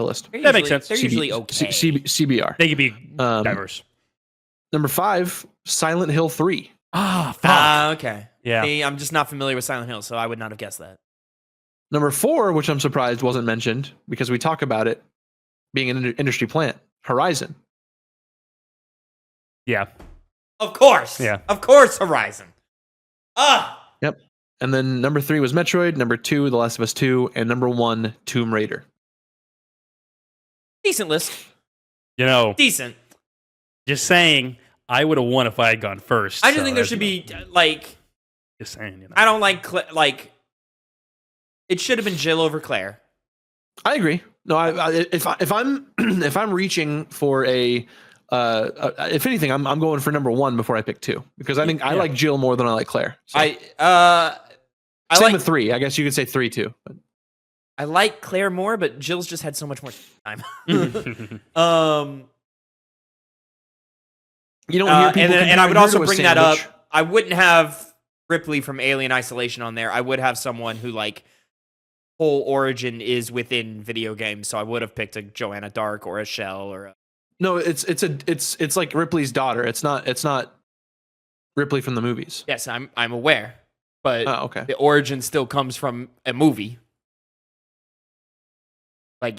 list. That makes sense. They're usually okay. CBR. They could be diverse. Number 5, Silent Hill 3. Fuck. Okay. Yeah. See, I'm just not familiar with Silent Hill, so I would not have guessed that. Number 4, which I'm surprised wasn't mentioned because we talk about it being an industry plant, Horizon. Yeah. Of course. Yeah. Of course, Horizon. Yep. And then number 3 was Metroid. Number 2, The Last of Us 2, and number 1, Tomb Raider. Decent list. Decent. Just saying, I would have won if I had gone first. I just think there should be Just saying. I don't like. It should have been Jill over Claire. I agree. No, if I'm reaching for a, if anything, I'm going for number 1 before I pick 2 because I think I like Jill more than I like Claire. So. Same with 3. I guess you could say 3 too. But. I like Claire more, but Jill's just had so much more time. You don't hear people and I would also bring that up. I wouldn't have Ripley from Alien Isolation on there. I would have someone who whole origin is within video games. So I would have picked a Joanna Dark or a Shell or a... No, it's like Ripley's daughter. It's not Ripley from the movies. Yes, I'm aware, but okay. The origin still comes from a movie.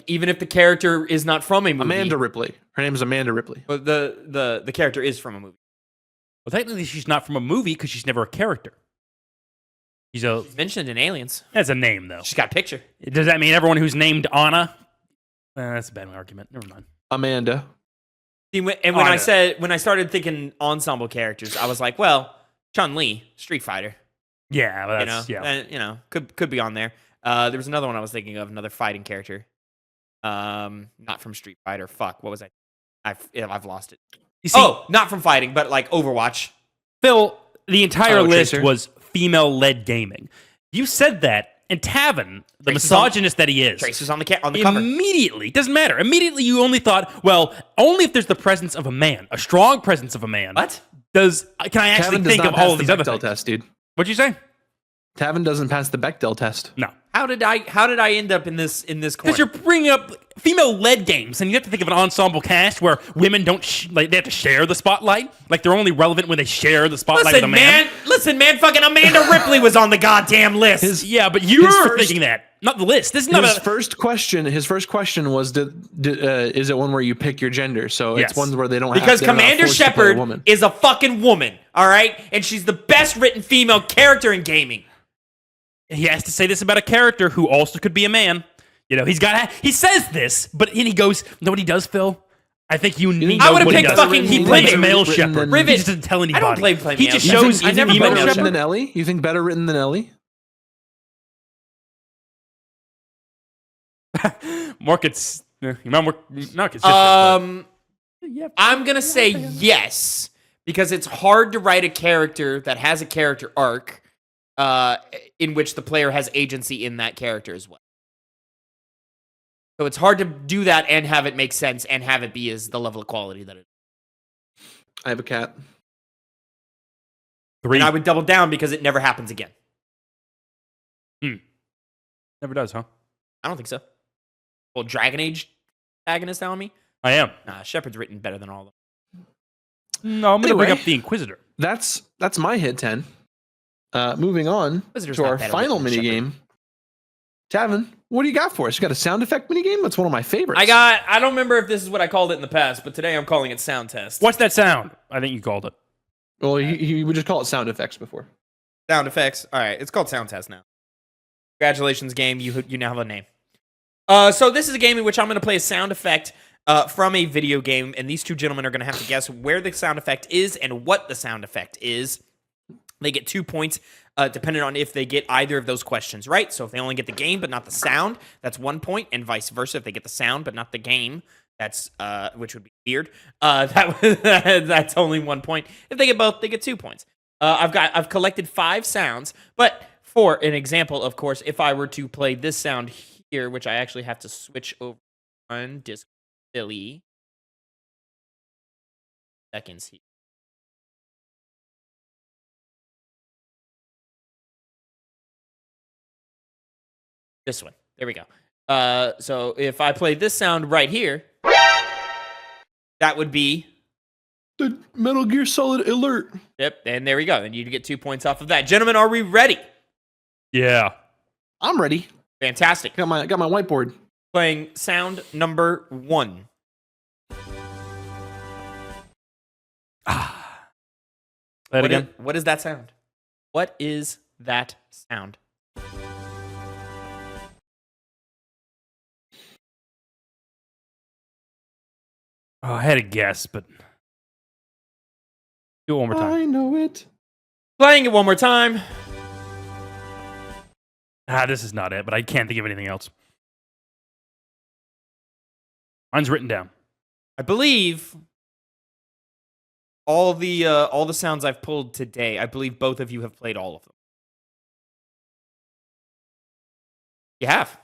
Even if the character is not from a movie. Amanda Ripley. Her name is Amanda Ripley. But the character is from a movie. Well, technically, she's not from a movie because she's never a character. She's mentioned in Aliens. That's a name, though. She's got a picture. Does that mean everyone who's named Anna? That's a bad argument. Never mind. Amanda. See, and when I started thinking ensemble characters, I was like, well, Chun-Li, Street Fighter. Yeah, well, that's, could be on there. There was another one I was thinking of, another fighting character. Not from Street Fighter. Fuck, what was I? I've lost it. You see, not from fighting, but Overwatch. Phil, the entire list Tracer? was female-led gaming. You said that, and Tavin, the misogynist that he is, Tracer's on the cover. Immediately, doesn't matter. Immediately, you only thought, well, only if there's the presence of a man, a strong presence of a man. What? Can I actually Tavin think of all of these other things? Test, dude. What'd you say? Tavin doesn't pass the Bechdel test. No. How did I end up in this corner? Because you're bringing up female-led games, and you have to think of an ensemble cast where women don't they have to share the spotlight. They're only relevant when they share the spotlight with a man. Listen, man, fucking Amanda Ripley was on the goddamn list. But you were thinking that. not the list. This is not his first question. His first question was, is it one where you pick your gender? So Yes. it's ones where they don't Because have, they're not Commander forced to play a Shepard woman. is a fucking woman, all right? And she's the best written female character in gaming. He has to say this about a character who also could be a man. You know, he says this, but then he goes, "Know what he does, Phil? I think you need." I would have what he picked does. fucking. He plays male Shepard. Rivet. He just doesn't tell anybody. I don't play He male just Shepard. shows. I never female better Shepard. Than Ellie? You think better written than Ellie? Markets. Not consistent. I'm gonna say yes because it's hard to write a character that has a character arc, in which the player has agency in that character as well. So it's hard to do that and have it make sense and have it be as the level of quality that it is. I have a cat. 3. And I would double down because it never happens again. Never does, huh? I don't think so. Well, Dragon Age antagonist telling me? I am. Nah, Shepard's written better than all of them. No, I'm going to bring Anyway. up the Inquisitor. That's my hit 10. Moving on Visitor's to not our better final than Shepard. minigame. Tavin, what do you got for us? You got a sound effect minigame? That's one of my favorites. I don't remember if this is what I called it in the past, but today I'm calling it sound test. What's that sound? I think you called it. Well, you would just call it sound effects before. Sound effects. All right, it's called sound test now. Congratulations, game. You now have a name. So this is a game in which I'm going to play a sound effect from a video game, and these two gentlemen are going to have to guess where the sound effect is and what the sound effect is. They get 2 points, depending on if they get either of those questions right. So if they only get the game but not the sound, that's 1 point, and vice versa. If they get the sound but not the game, that's which would be weird. That's only 1 point. If they get both, they get 2 points. I've collected 5 sounds, but for an example, of course, if I were to play this sound here, which I actually have to switch over on disc Philly seconds here. This one. There we go. So if I play this sound right here, that would be The Metal Gear Solid Alert. Yep, and there we go. And you get 2 points off of that. Gentlemen, are we ready? Yeah. I'm ready. Fantastic. Got my whiteboard. Playing sound number 1. That again. What is that sound? What is that sound? Oh, I had a guess, but do it one more time. I know it. Playing it one more time. This is not it, but I can't think of anything else. Mine's written down. I believe all the sounds I've pulled today, I believe both of you have played all of them. You have.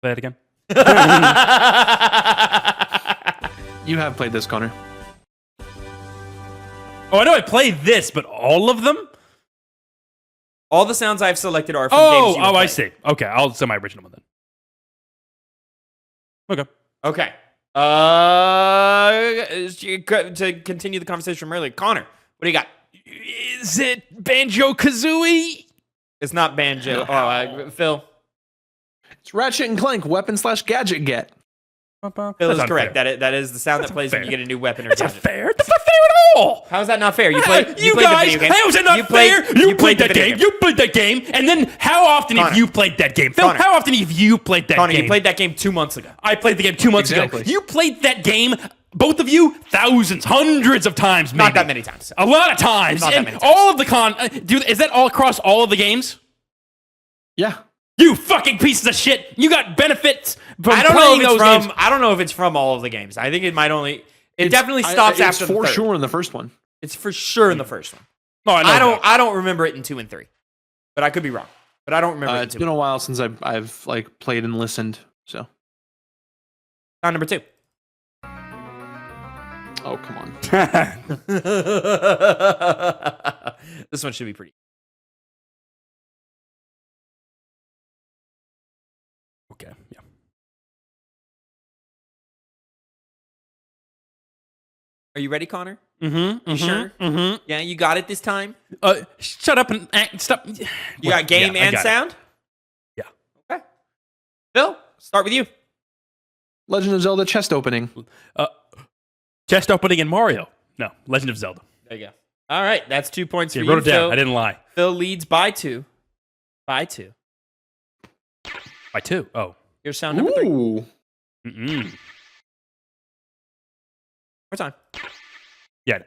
Play it again. You have played this, Connor. Oh, I know I played this, but all of them? All the sounds I've selected are from games you have I played. see. Okay, I'll say my original one then. Okay. Okay. To continue the conversation from earlier, Connor, what do you got? Is it Banjo-Kazooie? It's not Banjo. Phil. It's Ratchet and Clank, weapon/gadget get. Phil That's is unfair. correct. That is the sound that plays when you get a new weapon or That's not gadget. fair. That's not fair at all. How is that not fair? You played you played guys, the video game. how is it not You played- fair? You played the that video game. You played that game. And then how often have Connor. you played that game? Phil, Connor. how often have you played that Connor, game? you played that game 2 months ago. I played the game 2 months Exactly. ago. You played that game, both of you, thousands, hundreds of times, maybe. Not that many times. A lot of times. Not that And many times. all of the dude, is that all across all of the games? Yeah. You fucking pieces of shit. You got benefits from I don't know playing if it's those from. games. I don't know if it's from all of the games. I think it might only. It definitely stops it's after the for third. sure in the first one. It's for sure in the first one. No, I know I don't remember it in 2 and 3, but I could be wrong. But I don't remember it in It's 2. been a while since I've like played and listened. So. Sound number 2. Oh, come on. This one should be pretty. Okay, yeah. Are you ready, Connor? Mm-hmm. You sure? Mm-hmm. Yeah, you got it this time? Shut up and stop. You got game and sound? Yeah. Okay. Phil, start with you. Legend of Zelda chest opening. Chest opening in Mario. No, Legend of Zelda. There you go. All right, that's 2 points for you, Wrote it down. Phil. I didn't lie. Phil leads by 2. By 2. By 2. Oh. Here's sound number 3. Ooh. Mm-mm. More time. Yeah.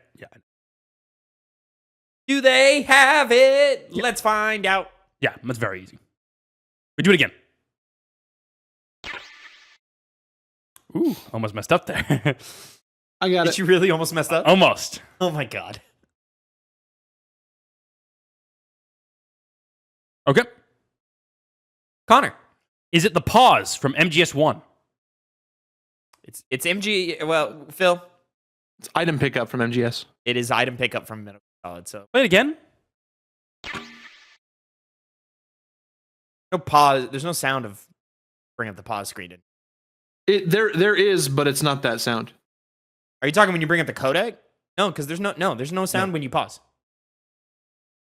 Do they have it? Yeah. Let's find out. Yeah, that's very easy. We do it again. Ooh, almost messed up there. I got Did it. you really almost messed up? Almost. Oh my god. Okay. Connor. Is it the pause from MGS1? It's MG. Well, Phil. It's item pickup from MGS. It is item pickup from Metal Gear Solid. So Play it again. no pause. There's no sound of bring up the pause screen. There is, but it's not that sound. Are you talking when you bring up the codec? No, because there's no sound when you pause.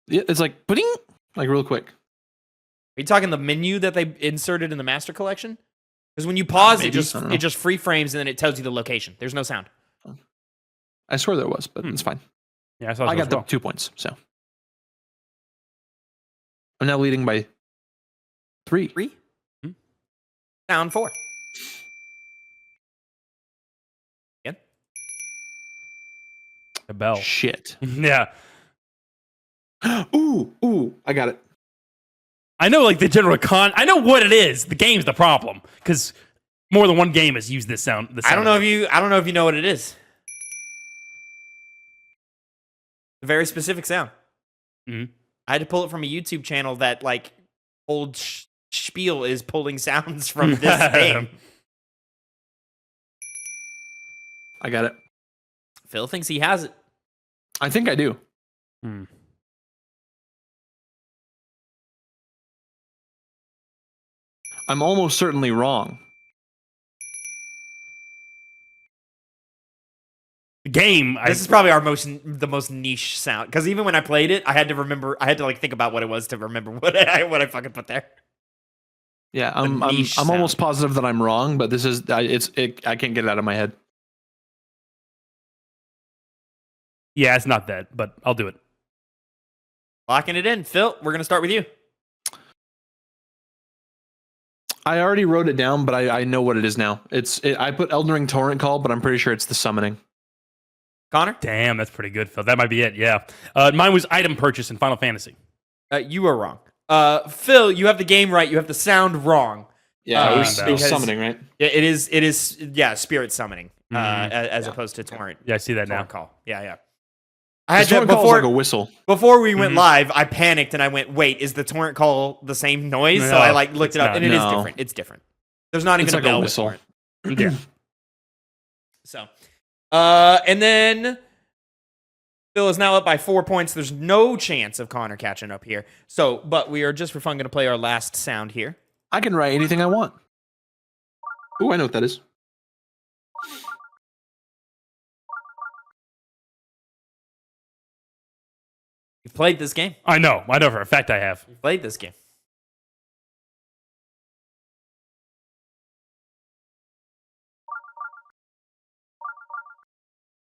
Yeah, it's like pudding, like real quick. Are you talking the menu that they inserted in the Master Collection? Because when you pause, Maybe, it just free frames and then it tells you the location. There's no sound. I swear there was, but it's fine. Yeah, I got the 2 points, so I'm now leading by 3. 3? Sound 4. Again. The bell. Shit. Yeah. Ooh, I got it. I know, like, the general I know what it is. The game's the problem, because more than one game has used this sound. I don't know if you know what it is. A very specific sound. Mm-hmm. I had to pull it from a YouTube channel that like old spiel is pulling sounds from this game. I got it. Phil thinks he has it. I think I do. Hmm. I'm almost certainly wrong. The game. This is probably the most niche sound because even when I played it, I had to like think about what it was to remember what I fucking put there. Yeah, I'm almost positive that I'm wrong, but this is I can't get it out of my head. Yeah, it's not that, but I'll do it. Locking it in, Phil. We're gonna start with you. I already wrote it down, but I know what it is now. I put Elden Ring Torrent Call, but I'm pretty sure it's the summoning. Connor? Damn, that's pretty good, Phil. That might be it, yeah. Mine was item purchase in Final Fantasy. You were wrong. Phil, you have the game right. You have the sound wrong. Yeah, it was summoning, right? It is, yeah, spirit summoning, as opposed to torrent. Yeah, I see that now. Call. Yeah. I had torrent call is like a whistle. Before we went live, I panicked and I went, "Wait, is the torrent call the same noise?" No, so I like looked it up, and it is No. different. It's different. There's not even It's a like bell a with whistle. torrent. Yeah. So, and then Phil is now up by 4 points. There's no chance of Connor catching up here. So, but we are just for fun going to play our last sound here. I can write anything I want. Ooh, I know what that is. You've played this game. I know for a fact I have. You've played this game.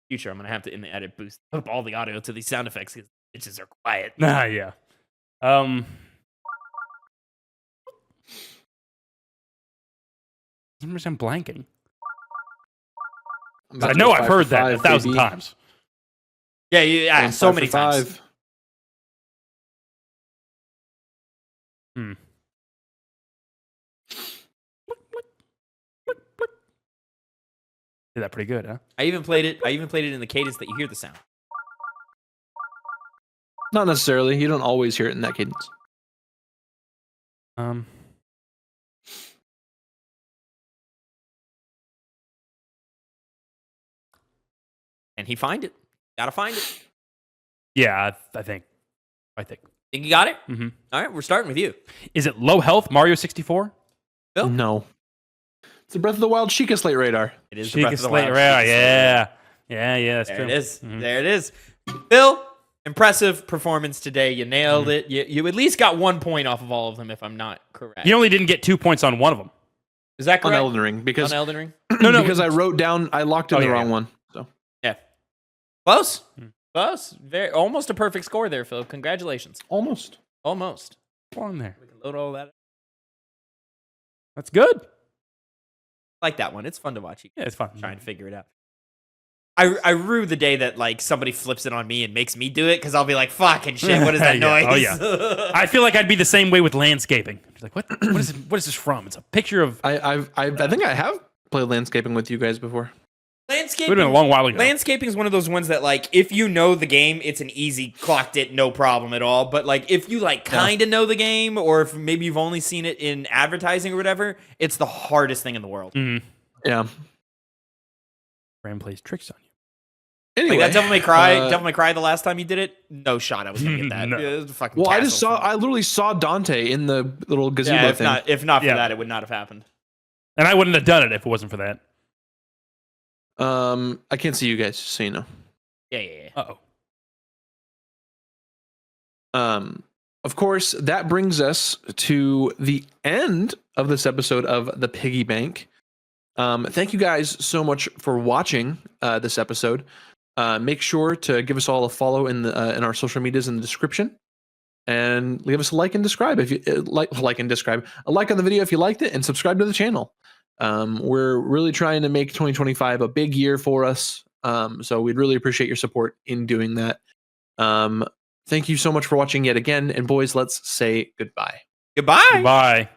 Future, I'm going to have to, in the edit, boost up all the audio to these sound effects because bitches are quiet. Nah, yeah. I'm blanking. I know I've heard that 1,000 times. Yeah, so many times. Did that pretty good, huh? I even played it in the cadence that you hear the sound. Not necessarily. You don't always hear it in that cadence. And he find it. Gotta find it. Yeah, I think. Think you got it? Mm-hmm. All right, we're starting with you. Is it low health Mario 64? Phil? No. It's the Breath of the Wild Sheikah Slate Radar. It is Sheikah Slate Radar, yeah. Yeah, that's There true. it is. There it is. Phil, impressive performance today. You nailed it. You at least got 1 point off of all of them, if I'm not correct. You only didn't get 2 points on one of them. Is that correct? On Elden Ring. Because, on Elden Ring? No, because I locked in the wrong one. So yeah. Close. Close. Almost a perfect score there, Phil. Congratulations. Almost. On there. We can load all that up. That's good. Like that one. It's fun to watch. Yeah, it's fun. Trying to figure it out. I rue the day that like somebody flips it on me and makes me do it because I'll be like, fucking shit, what is that noise? Oh yeah. I feel like I'd be the same way with landscaping. It's like, what is this from? It's a picture of. I think I have played landscaping with you guys before. Landscaping. It would have been a long while ago. Landscaping is one of those ones that like if you know the game, it's an easy clocked it, no problem at all. But like if you like kind of know the game, or if maybe you've only seen it in advertising or whatever, it's the hardest thing in the world. Mm-hmm. Yeah. Brand plays tricks on you. Anyway, like that Devil May Cry, Devil May Cry. The last time you did it, no shot I was gonna get that. No. It was a fucking well, castle I literally saw Dante in the little gazebo yeah, thing. if not for that, it would not have happened. And I wouldn't have done it if it wasn't for that. I can't see you guys, just so you know. Yeah. Uh-oh. Of course, that brings us to the end of this episode of the Piggy Bank. Thank you guys so much for watching this episode. Make sure to give us all a follow in our social medias in the description, and leave us a like and describe if you like a like on the video if you liked it, and subscribe to the channel. We're really trying to make 2025 a big year for us, so we'd really appreciate your support in doing that. Thank you so much for watching yet again, and boys, let's say goodbye. Goodbye. Bye.